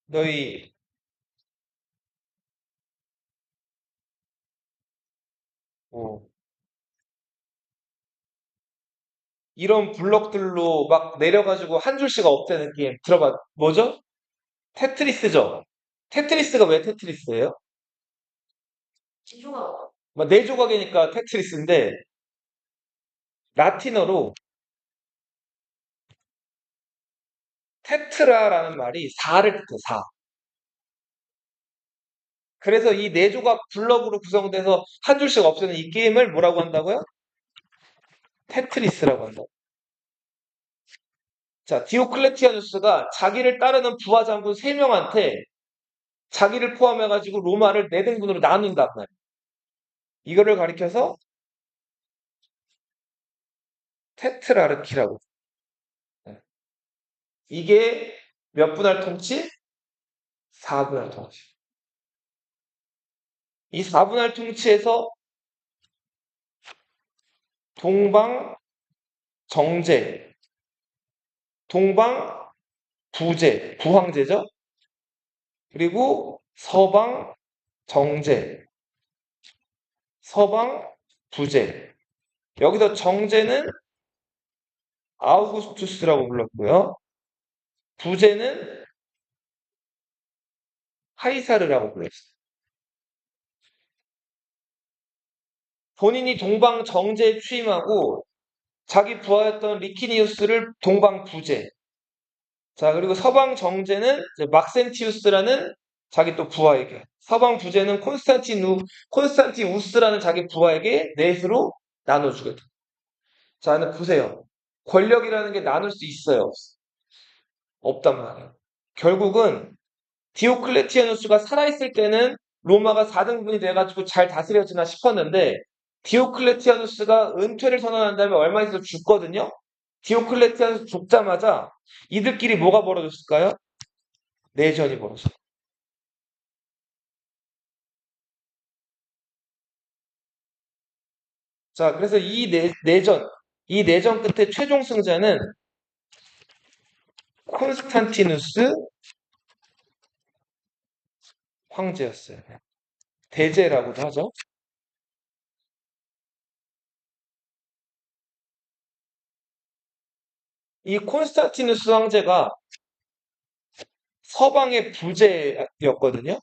너희, 어, 이런 블럭들로 막 내려가지고 한 줄씩 없애는 게임 들어봐. 뭐죠? 테트리스죠? 테트리스가 왜 테트리스예요? 막 네 조각이니까 테트리스인데 라틴어로 테트라라는 말이 4를 뜻해, 4. 그래서 이 네 조각 블럭으로 구성돼서 한 줄씩 없애는 이 게임을 뭐라고 한다고요? 테트리스라고 한다. 자, 디오클레티아누스가 자기를 따르는 부하 장군 3명한테 자기를 포함해가지고 로마를 4등분으로 나눈단 말이에요. 이거를 가리켜서 테트라르키라고. 네. 이게 몇 분할 통치? 4분할 통치. 이 4분할 통치에서 동방 정제, 동방 부제, 부황제죠? 그리고 서방 정제, 서방 부제. 여기서 정제는 아우구스투스라고 불렀고요. 부제는 카이사르라고 불렀어요. 본인이 동방 정제에 취임하고 자기 부하였던 리키니우스를 동방 부제. 자, 그리고 서방 정제는 이제 막센티우스라는 자기 또 부하에게, 서방 부제는 콘스탄티우스라는 자기 부하에게 넷으로 나눠주거든. 자, 근데 보세요. 권력이라는 게 나눌 수 있어요? 없단 말이에요. 결국은 디오클레티아누스가 살아있을 때는 로마가 4등분이 돼가지고 잘 다스려지나 싶었는데 디오클레티아누스가 은퇴를 선언한 다음에 얼마 있어 죽거든요. 디오클레티아누스 죽자마자 이들끼리 뭐가 벌어졌을까요? 내전이 벌어져. 자, 그래서 이 내전 끝에 최종 승자는 콘스탄티누스 황제였어요. 대제라고도 하죠. 이 콘스탄티누스 황제가 서방의 부제였거든요.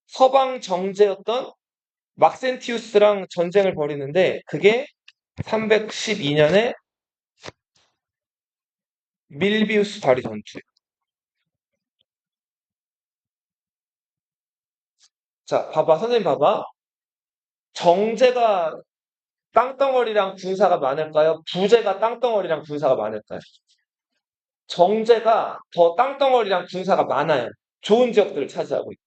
서방 정제였던 막센티우스랑 전쟁을 벌이는데 그게 312년에 밀비우스 다리 전투. 자, 봐봐, 선생님 봐봐. 정제가 땅덩어리랑 군사가 많을까요? 부제가 땅덩어리랑 군사가 많을까요? 정제가 더 땅덩어리랑 군사가 많아요. 좋은 지역들을 차지하고 있고.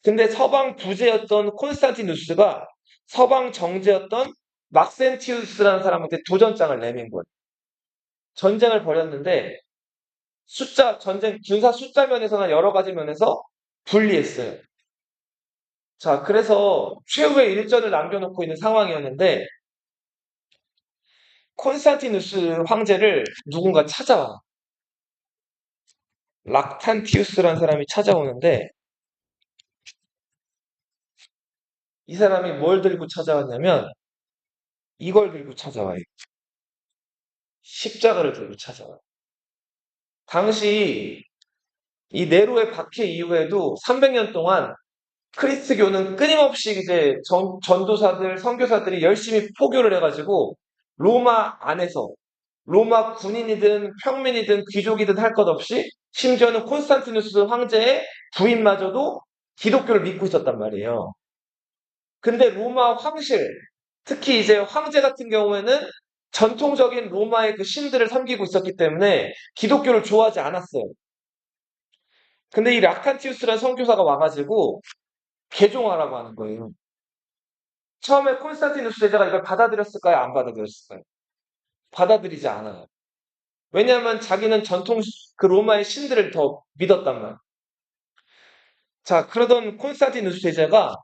근데 서방 부제였던 콘스탄티누스가 서방 정제였던 막센티우스라는 사람한테 도전장을 내민 거예요. 전쟁을 벌였는데 군사 숫자 면에서나 여러 가지 면에서 불리했어요. 자, 그래서 최후의 일전을 남겨놓고 있는 상황이었는데 콘스탄티누스 황제를 누군가 찾아와. 락탄티우스라는 사람이 찾아오는데 이 사람이 뭘 들고 찾아왔냐면 이걸 들고 찾아와요. 십자가를 들고 찾아와요. 당시 이 네로의 박해 이후에도 300년 동안 크리스트교는 끊임없이 이제 전도사들, 선교사들이 열심히 포교를 해가지고 로마 안에서 로마 군인이든 평민이든 귀족이든 할 것 없이 심지어는 콘스탄티누스 황제의 부인마저도 기독교를 믿고 있었단 말이에요. 근데 로마 황실, 특히 이제 황제 같은 경우에는 전통적인 로마의 그 신들을 섬기고 있었기 때문에 기독교를 좋아하지 않았어요. 근데 이 락탄티우스라는 선교사가 와가지고 개종하라고 하는 거예요. 처음에 콘스탄티누스 제자가 이걸 받아들였을까요? 안 받아들였을까요? 받아들이지 않아요. 왜냐하면 자기는 전통 그 로마의 신들을 더 믿었단 말이에요. 자, 그러던 콘스탄티누스 제자가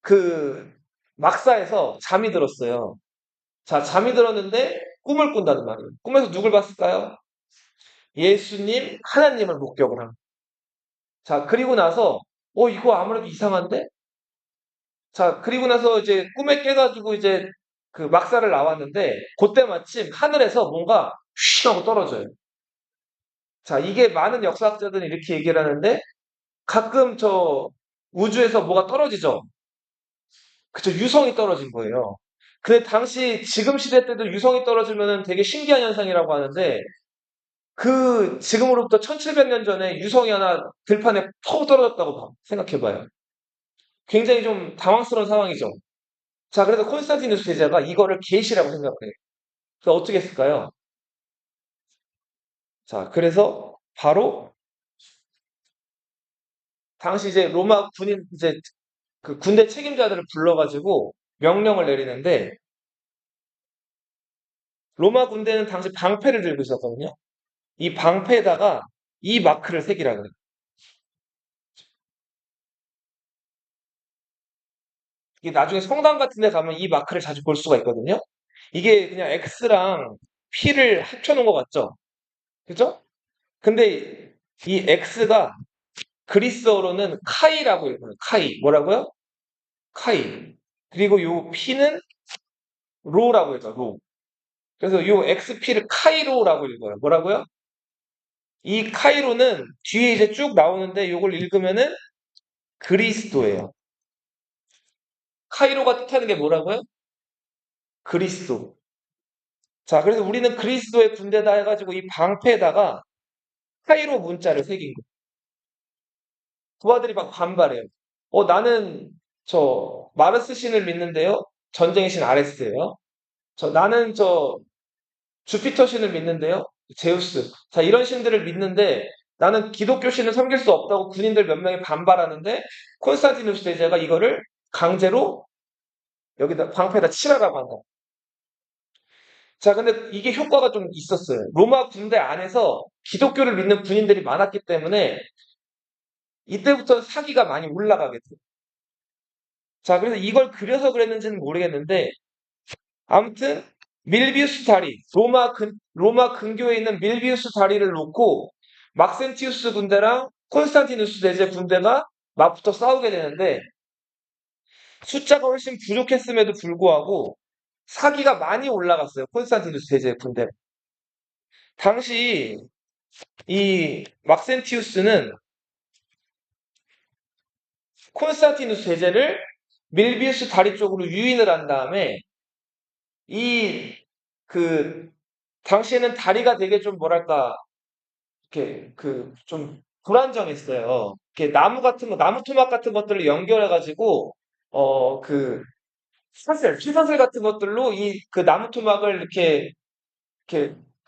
그 막사에서 잠이 들었어요. 자, 잠이 들었는데 꿈을 꾼다는 말이에요. 꿈에서 누굴 봤을까요? 예수님, 하나님을 목격을 합니다. 자, 그리고 나서 이거 아무래도 이상한데? 자, 그리고 나서 이제 꿈에 깨가지고 이제 그 막사를 나왔는데 그때 마침 하늘에서 뭔가 휘 하고 떨어져요. 자, 이게 많은 역사학자들은 이렇게 얘기를 하는데 가끔 저 우주에서 뭐가 떨어지죠. 그쵸, 유성이 떨어진 거예요. 근데 당시 지금 시대 때도 유성이 떨어지면은 되게 신기한 현상이라고 하는데 그 지금으로부터 1700년 전에 유성이 하나 들판에 퍽 떨어졌다고 생각해봐요. 굉장히 좀 당황스러운 상황이죠. 자, 그래서 콘스탄티누스 대제가 이거를 계시라고 생각해요. 그래서 어떻게 했을까요? 자, 그래서 바로 당시 이제 로마 군인 이제 그 군대 책임자들을 불러가지고 명령을 내리는데 로마 군대는 당시 방패를 들고 있었거든요. 이 방패에다가 이 마크를 새기라 그래요. 이게 나중에 성당 같은 데 가면 이 마크를 자주 볼 수가 있거든요. 이게 그냥 X랑 P를 합쳐놓은 것 같죠? 그죠? 근데 이 X가 그리스어로는 카이라고 읽어요. 카이. 뭐라고요? 카이. 그리고 요 P는 로라고 읽어요. 로. 그래서 요 XP를 카이로라고 읽어요. 뭐라고요? 이 카이로는 뒤에 이제 쭉 나오는데 요걸 읽으면은 그리스도예요. 카이로가 뜻하는 게 뭐라고요? 그리스도. 자, 그래서 우리는 그리스도의 군대다 해가지고 이 방패에다가 카이로 문자를 새긴 거예요. 부하들이 막 반발해요. 나는 저 마르스 신을 믿는데요. 전쟁의 신 아레스예요. 나는 저 주피터 신을 믿는데요. 제우스. 자, 이런 신들을 믿는데 나는 기독교 신을 섬길 수 없다고 군인들 몇 명이 반발하는데 콘스탄티누스 대제가 이거를 강제로 여기다 방패에다 칠하라고 한다. 자, 근데 이게 효과가 좀 있었어요. 로마 군대 안에서 기독교를 믿는 군인들이 많았기 때문에 이때부터 사기가 많이 올라가게 돼요. 자, 그래서 이걸 그려서 그랬는지는 모르겠는데 아무튼 밀비우스 다리, 로마 근교에 있는 밀비우스 다리를 놓고 막센티우스 군대랑 콘스탄티누스 대제 군대가 맞붙어 싸우게 되는데 숫자가 훨씬 부족했음에도 불구하고 사기가 많이 올라갔어요. 콘스탄티누스 대제 군대. 당시 이 막센티우스는 콘스탄티누스 대제를 밀비우스 다리 쪽으로 유인을 한 다음에 이 그 당시에는 다리가 되게 좀 뭐랄까 이렇게 그 좀 불안정했어요. 이렇게 나무 같은 거, 나무 토막 같은 것들을 연결해 가지고 그 사슬, 쇠사슬 같은 것들로 이 그 나무 토막을 이렇게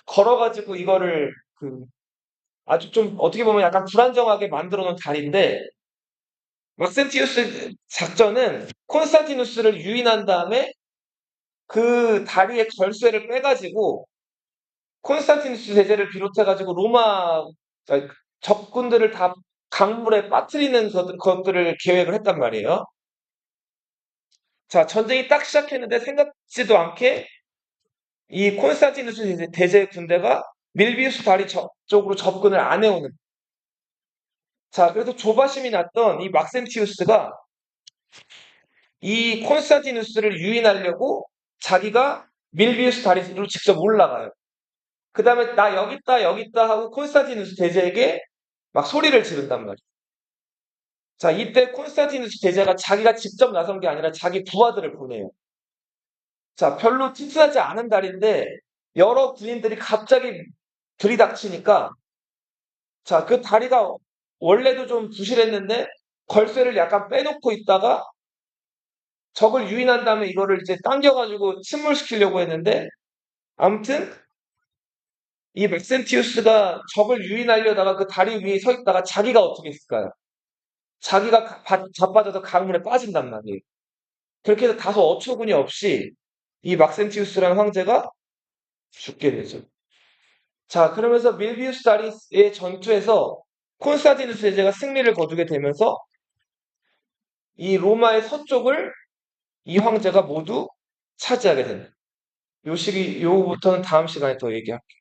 걸어 가지고 이거를 그 아주 좀 어떻게 보면 약간 불안정하게 만들어 놓은 다리인데 막센티우스 작전은 콘스탄티누스를 유인한 다음에 그 다리의 결쇠를 빼가지고 콘스탄티누스 제재를 비롯해가지고 로마 적군들을 다 강물에 빠뜨리는 것들을 계획을 했단 말이에요. 자, 전쟁이 딱 시작했는데 생각지도 않게 이 콘스탄티누스 대제 군대가 밀비우스 다리 쪽으로 접근을 안 해오는. 자, 그래서 조바심이 났던 이 막센티우스가 이 콘스탄티누스를 유인하려고 자기가 밀비우스 다리로 직접 올라가요. 그 다음에 나 여기 있다 하고 콘스탄티누스 대제에게 막 소리를 지른단 말이에요. 자, 이때 콘스탄티누스 대제가 자기가 직접 나선 게 아니라 자기 부하들을 보내요. 자, 별로 튼튼하지 않은 다리인데 여러 군인들이 갑자기 들이닥치니까 자, 그 다리가 원래도 좀 부실했는데 걸쇠를 약간 빼놓고 있다가 적을 유인한 다음에 이거를 이제 당겨가지고 침몰시키려고 했는데 아무튼 이 맥센티우스가 적을 유인하려다가 그 다리 위에 서 있다가 자기가 어떻게 했을까요? 자기가 자빠져서 강물에 빠진단 말이에요. 그렇게 해서 다소 어처구니 없이 이 막센티우스라는 황제가 죽게 되죠. 자, 그러면서 밀비우스 다리의 전투에서 콘스탄티누스 제제가 승리를 거두게 되면서 이 로마의 서쪽을 이 황제가 모두 차지하게 된다. 요거부터는 다음 시간에 더 얘기할게요.